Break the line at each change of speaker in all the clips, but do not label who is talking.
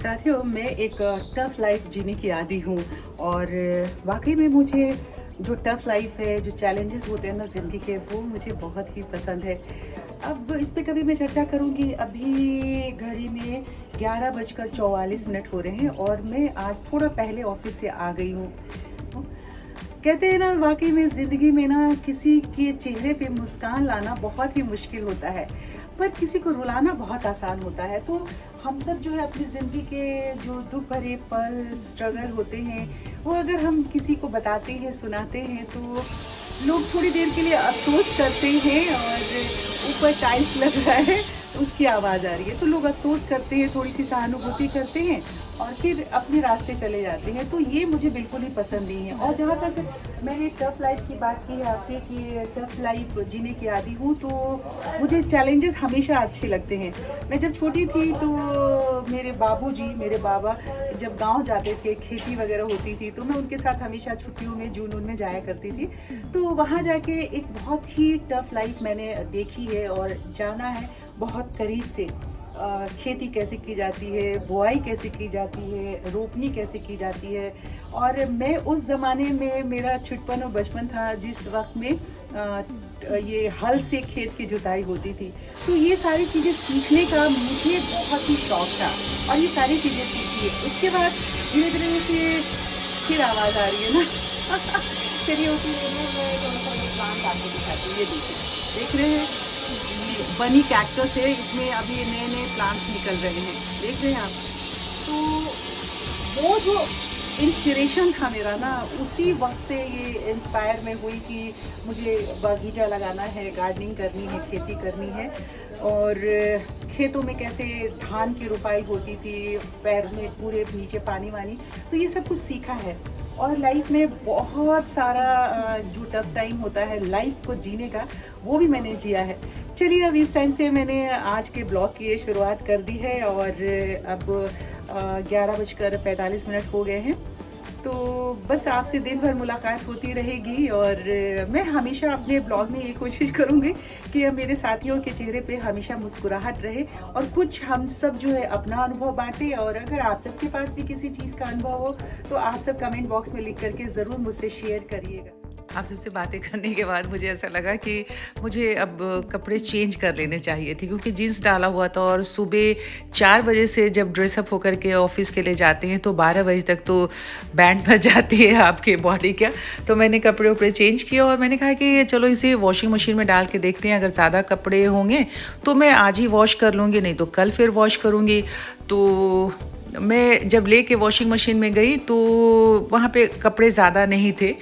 साथियों, मैं एक टफ़ लाइफ़ जीने की आदी हूँ और वाक़ई में मुझे जो टफ़ लाइफ़ है, जो चैलेंजेस होते हैं ना ज़िंदगी के, वो मुझे बहुत ही पसंद है। अब इस पे कभी मैं चर्चा करूँगी। अभी घड़ी में 11 बजकर 44 मिनट हो रहे हैं और मैं आज थोड़ा पहले ऑफ़िस से आ गई हूँ। कहते हैं ना, वाक़ई में ज़िंदगी में ना किसी के चेहरे पे मुस्कान लाना बहुत ही मुश्किल होता है, पर किसी को रुलाना बहुत आसान होता है। तो हम सब जो है अपनी ज़िंदगी के जो दुःख भरे पल, स्ट्रगल होते हैं, वो अगर हम किसी को बताते हैं, सुनाते हैं, तो लोग थोड़ी देर के लिए अफ़सोस करते हैं और ऊपर टाइल्स लग रहा है, उसकी आवाज़ आ रही है। तो लोग अफ़सोस करते हैं, थोड़ी-सी सहानुभूति करते हैं और फिर अपने रास्ते चले जाते हैं। तो ये मुझे बिल्कुल ही पसंद नहीं है। और जहाँ तक मैंने टफ़ लाइफ़ की बात की है आपसे कि टफ़ लाइफ़ जीने की आदी हूँ, तो मुझे चैलेंजेस हमेशा अच्छे लगते हैं। मैं जब छोटी थी तो मेरे बाबूजी, मेरे बाबा जब गाँव जाते थे, खेती वग़ैरह होती थी, तो मैं उनके साथ हमेशा छुट्टियों में, जून-वून में जाया करती थी। तो वहाँ जाके एक बहुत ही टफ़ लाइफ़ मैंने देखी है और जाना है बहुत करीब से। खेती कैसे की जाती है, बुआई कैसे की जाती है, रोपनी कैसे की जाती है। और मैं उस ज़माने में, मेरा छुटपन और बचपन था जिस वक़्त में ये हल से खेत की जुताई होती थी। तो ये सारी चीज़ें सीखने का मुझे बहुत ही शौक था और ये सारी चीज़ें सीखी है। उसके बाद धीरे-धीरे से फिर आवाज़ आ रही है ना। चलिए उसी में मैं थोड़ा-सा ये प्लांट आपको दिखाती हूँ। ये देखिए, देख रहे हैं? ये बनी कैक्टस है, इसमें अभी नए-नए प्लांट्स निकल रहे हैं। देख रहे हैं आप? तो वो जो इंस्पिरेशन था मेरा ना, उसी वक़्त से ये इंस्पायर मैं हुई कि मुझे बगीचा लगाना है, गार्डनिंग करनी है, खेती करनी है। और खेतों में कैसे धान की रोपाई होती थी, पैर में पूरे नीचे पानी-वानी, तो ये सब कुछ सीखा है। और लाइफ में बहुत सारा जो टफ टाइम होता है लाइफ को जीने का, वो भी मैंने जिया है। चलिए, अब इस टाइम से मैंने आज के ब्लॉग की शुरुआत कर दी है और अब 11:45 हो गए हैं। तो बस आपसे दिन भर मुलाकात होती रहेगी और मैं हमेशा अपने ब्लॉग में ये कोशिश करूँगी कि मेरे साथियों के चेहरे पे हमेशा मुस्कुराहट रहे और कुछ हम सब जो है अपना अनुभव बाँटें। और अगर आप सबके पास भी किसी चीज़ का अनुभव हो तो आप सब कमेंट बॉक्स में लिख करके ज़रूर मुझसे शेयर करिएगा। आप सबसे बातें करने के बाद मुझे ऐसा लगा कि मुझे अब कपड़े चेंज कर लेने चाहिए थे, क्योंकि जीन्स डाला हुआ था और सुबह 4 बजे से जब ड्रेसअप होकर के ऑफिस के लिए जाते हैं तो 12 बजे तक तो बैंड बज जाती है आपके बॉडी का। तो मैंने कपड़े उपड़े चेंज किए और मैंने कहा कि चलो इसे वॉशिंग मशीन में डाल के देखते हैं, अगर ज़्यादा कपड़े होंगे तो मैं आज ही वॉश कर लूँगी, नहीं तो कल फिर वॉश करूँगी। तो मैं जब लेके वॉशिंग मशीन में गई तो वहाँ पे कपड़े ज़्यादा नहीं थे,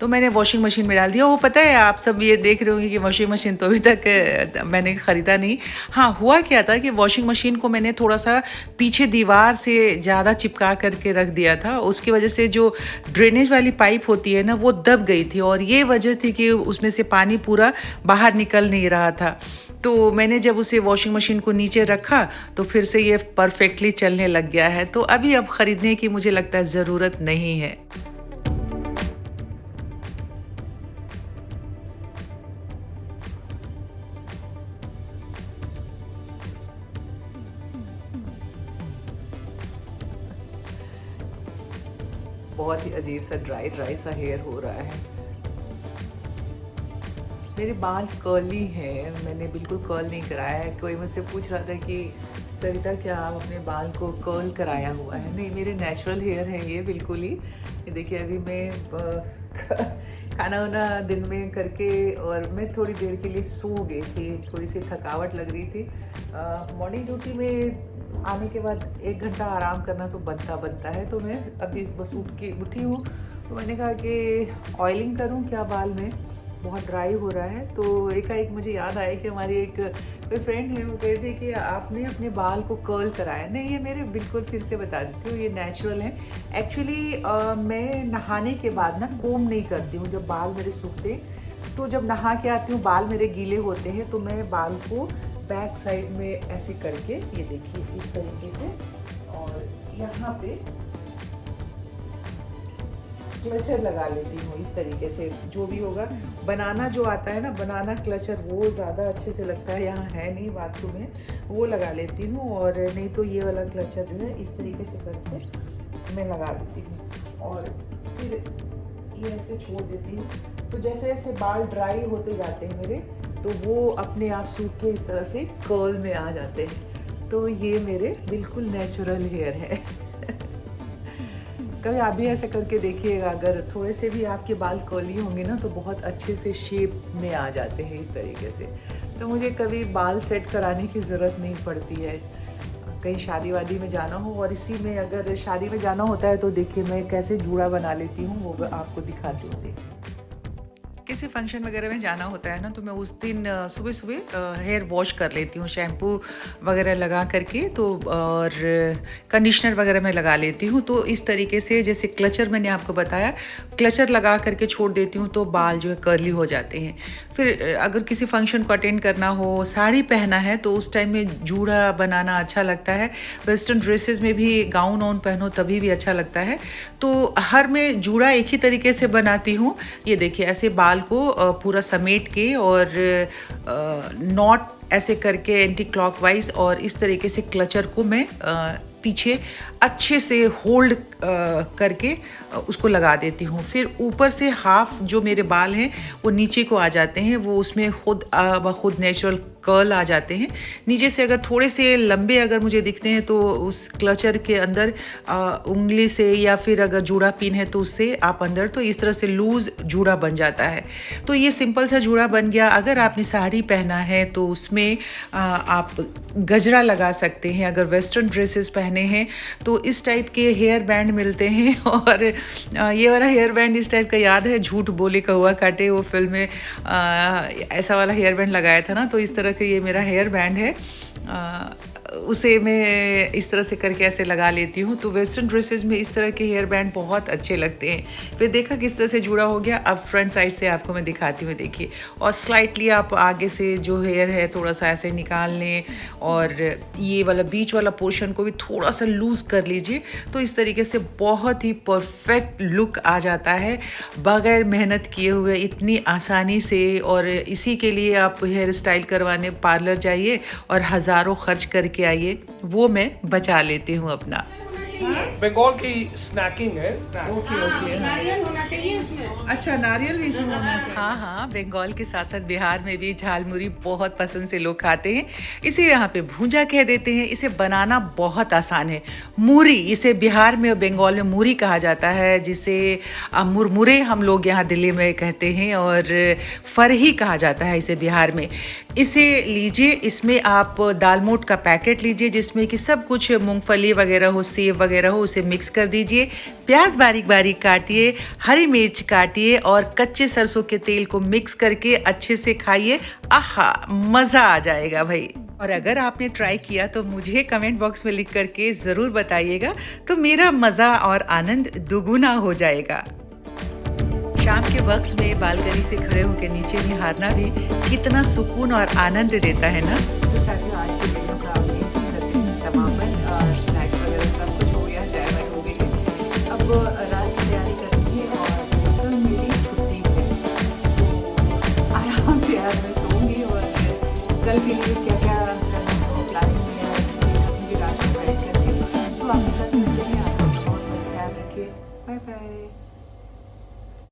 तो मैंने वॉशिंग मशीन में डाल दिया। वो पता है, आप सब ये देख रहे होंगे कि वॉशिंग मशीन तो अभी तक मैंने ख़रीदा नहीं। हाँ, हुआ क्या था कि वॉशिंग मशीन को मैंने थोड़ा-सा पीछे दीवार से ज़्यादा चिपका करके रख दिया था। उसकी वजह से जो ड्रेनेज वाली पाइप होती है ना, वो दब गई थी और ये वजह थी कि उसमें से पानी पूरा बाहर निकल नहीं रहा था। तो मैंने जब उसे वॉशिंग मशीन को नीचे रखा तो फिर से ये परफेक्टली चलने लग गया है। तो अभी अब ख़रीदने की मुझे लगता है ज़रूरत नहीं है। बहुत ही अजीब सा ड्राई ड्राई सा हेयर हो रहा है। मेरे बाल कर्ली हैं, मैंने बिल्कुल कर्ल नहीं कराया है। कोई मुझसे पूछ रहा था कि सरिता, क्या आप अपने बाल को कर्ल कराया हुआ है? नहीं, मेरे नेचुरल हेयर है ये बिल्कुल ही। ये देखिए, अभी मैं खाना वाना दिन में करके और मैं थोड़ी देर के लिए सो गई थी, थोड़ी सी थकावट लग रही थी। मॉर्निंग ड्यूटी में आने के बाद 1 घंटा आराम करना तो बनता है। तो मैं अभी बस उठी हूँ, तो मैंने कहा कि ऑयलिंग करूँ क्या बाल में, बहुत ड्राई हो रहा है। तो एकाएक मुझे याद आया कि हमारी एक कोई फ्रेंड है, वो कह रही थी कि आपने अपने बाल को कर्ल कराया। नहीं, ये मेरे बिल्कुल, फिर से बता देती हूँ, ये नेचुरल है। एक्चुअली मैं नहाने के बाद ना कोम नहीं करती हूँ जब बाल मेरे सूखते। तो जब नहा के आती हूँ, बाल मेरे गीले होते हैं, तो मैं बाल को बैक साइड में ऐसे करके, ये देखिए इस तरीके से, और यहाँ पे क्लचर लगा लेती हूँ इस तरीके से। जो भी होगा, बनाना जो आता है ना, बनाना क्लचर, वो ज़्यादा अच्छे से लगता है, यहाँ है नहीं बाथरूम में, वो लगा लेती हूँ। और नहीं तो ये वाला क्लचर जो है इस तरीके से करके मैं लगा देती हूँ और फिर ये ऐसे छोड़ देती हूँ। तो जैसे जैसे बाल ड्राई होते जाते हैं मेरे, तो वो अपने आप सूख के इस तरह से कर्ल में आ जाते हैं। तो ये मेरे बिल्कुल नेचुरल हेयर है। कभी आप भी ऐसे करके देखिएगा, अगर थोड़े से भी आपके बाल कर्ली होंगे ना तो बहुत अच्छे से शेप में आ जाते हैं इस तरीके से। तो मुझे कभी बाल सेट कराने की ज़रूरत नहीं पड़ती है। कहीं शादी वादी में जाना हो, और इसी में अगर शादी में जाना होता है तो देखिए मैं कैसे जूड़ा बना लेती हूँ, वो आपको दिखाती हूँ। देखिए किसी फंक्शन वगैरह में जाना होता है ना, तो मैं उस दिन सुबह सुबह हेयर वॉश कर लेती हूँ शैम्पू वगैरह लगा करके, तो और कंडीशनर वगैरह मैं लगा लेती हूँ। तो इस तरीके से जैसे क्लचर मैंने आपको बताया, क्लचर लगा करके छोड़ देती हूँ तो बाल जो है कर्ली हो जाते हैं। फिर अगर किसी फंक्शन को अटेंड करना हो, साड़ी पहना है, तो उस टाइम में जूड़ा बनाना अच्छा लगता है। वेस्टर्न ड्रेसेस में भी गाउन वाउन पहनो तभी भी अच्छा लगता है। तो हर मैं जूड़ा एक ही तरीके से बनाती हूँ। ये देखिए ऐसे बाल को पूरा समेट के और नॉट ऐसे करके एंटी क्लॉकवाइज, और इस तरीके से क्लचर को मैं पीछे अच्छे से होल्ड करके उसको लगा देती हूँ। फिर ऊपर से हाफ जो मेरे बाल हैं वो नीचे को आ जाते हैं, वो उसमें खुद नेचुरल कर्ल आ जाते हैं। नीचे से अगर थोड़े से लंबे अगर मुझे दिखते हैं तो उस क्लचर के अंदर उंगली से, या फिर अगर जूड़ा पिन है तो उससे आप अंदर, तो इस तरह से लूज जूड़ा बन जाता है। तो ये सिंपल सा जूड़ा बन गया। अगर आपने साड़ी पहना है तो उसमें आप गजरा लगा सकते हैं। अगर वेस्टर्न ड्रेसेस पहने हैं तो इस टाइप के हेयर बैंड मिलते हैं। और ये वाला हेयर बैंड इस टाइप का याद है, झूठ बोले कौवा काटे, वो फिल्म में ऐसा वाला हेयर बैंड लगाया था ना, तो इस तरह का ये मेरा हेयर बैंड है। उसे मैं इस तरह से करके ऐसे लगा लेती हूँ। तो वेस्टर्न ड्रेसेस में इस तरह के हेयर बैंड बहुत अच्छे लगते हैं। फिर देखा किस तरह से जुड़ा हो गया। अब फ्रंट साइड से आपको मैं दिखाती हूँ, देखिए। और स्लाइटली आप आगे से जो हेयर है थोड़ा सा ऐसे निकाल लें, और ये वाला बीच वाला पोर्शन को भी थोड़ा सा लूज़ कर लीजिए। तो इस तरीके से बहुत ही परफेक्ट लुक आ जाता है बगैर मेहनत किए हुए, इतनी आसानी से। और इसी के लिए आप हेयर स्टाइल करवाने पार्लर जाइए और हज़ारों खर्च करके आइए, वो मैं बचा लेती हूँ अपना।
बंगाल की स्नैकिंग है।
ओके ओके,
नारियल होना चाहिए इसमें।
अच्छा नारियल भी इसमें होना चाहिए।
हाँ हाँ, बंगाल के साथ साथ बिहार में भी झालमुरी बहुत पसंद से लोग खाते हैं। इसे यहाँ पे भूंजा कह देते हैं। इसे बनाना बहुत आसान है। मूरी, इसे बिहार में और बंगाल में मूरी कहा जाता है, जिसे मुरमुरे हम लोग यहाँ दिल्ली में कहते हैं, और फरही कहा जाता है इसे बिहार में। इसे लीजिए, इसमें आप दाल मोठ का पैकेट लीजिए जिसमें कि सब कुछ मूंगफली वगैरह हो, सेव वगैरह हो, उसे मिक्स कर दीजिए। प्याज बारीक बारीक काटिए, हरी मिर्च काटिए, और कच्चे सरसों के तेल को मिक्स करके अच्छे से खाइए। आहा, मज़ा आ जाएगा भाई। और अगर आपने ट्राई किया तो मुझे कमेंट बॉक्स में लिख करके ज़रूर बताइएगा, तो मेरा मज़ा और आनंद दुगुना हो जाएगा। शाम के वक्त में बालकनी से खड़े होकर नीचे निहारना भी कितना सुकून और आनंद देता है ना।
तो साथियों, आज की वीडियो का आप यहीं करते हैं समापन। स्नैक्स वगैरह सब कुछ हो गया, चाय वाय हो गई है। अब रात की तैयारी करनी है, और कल मेरी छुट्टी है, तो आराम से आज मैं सोऊंगी। और कल के लिए क्या क्या करना है प्लानिंग में है, रखूँगी रात में बैठ करके। तो आपसे कल मिलते हैं। आप सबका बहुत बहुत ख्याल रखिए। Bye bye.